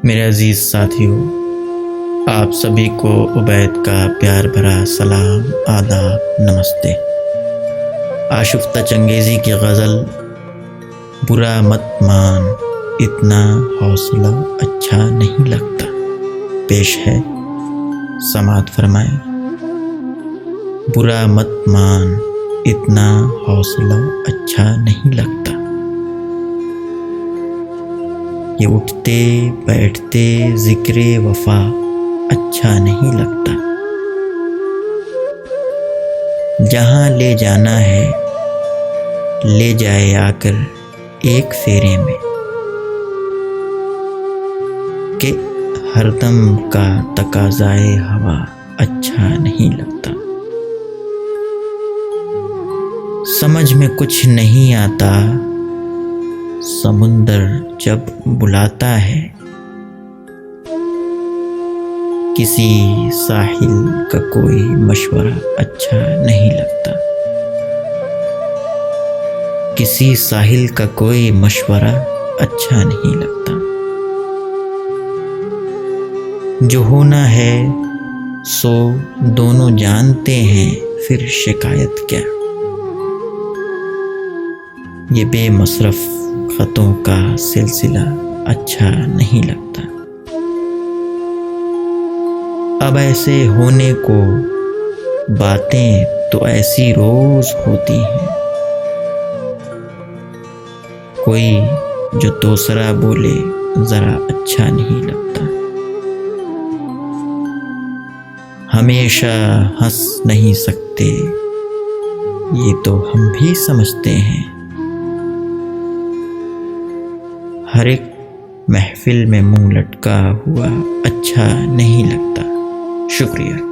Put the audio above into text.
میرے عزیز ساتھیو، آپ سبھی کو عبید کا پیار بھرا سلام، آداب، نمستے۔ آشفتہ چنگیزی کی غزل برا مت مان، اتنا حوصلہ اچھا نہیں لگتا پیش ہے، سماعت فرمائیں۔ برا مت مان، اتنا حوصلہ اچھا نہیں لگتا، یہ اٹھتے بیٹھتے ذکر وفا اچھا نہیں لگتا، جہاں لے جانا ہے لے جائے آ کر ایک پھیرے میں، کہ ہر دم کا تقاضائے ہوا اچھا نہیں لگتا۔ سمجھ میں کچھ نہیں آتا سمندر جب بلاتا ہے، کسی ساحل کا کوئی مشورہ اچھا نہیں لگتا، کسی ساحل کا کوئی مشورہ اچھا نہیں لگتا، جو ہونا ہے سو دونوں جانتے ہیں، پھر شکایت کیا، یہ بے مصرف خطوں کا سلسلہ اچھا نہیں لگتا، اب ایسے ہونے کو باتیں تو ایسی روز ہوتی ہیں، کوئی جو دوسرا بولے ذرا اچھا نہیں لگتا، ہمیشہ ہنس نہیں سکتے یہ تو ہم بھی سمجھتے ہیں، ہر ایک محفل میں منہ لٹکا ہوا اچھا نہیں لگتا۔ شکریہ۔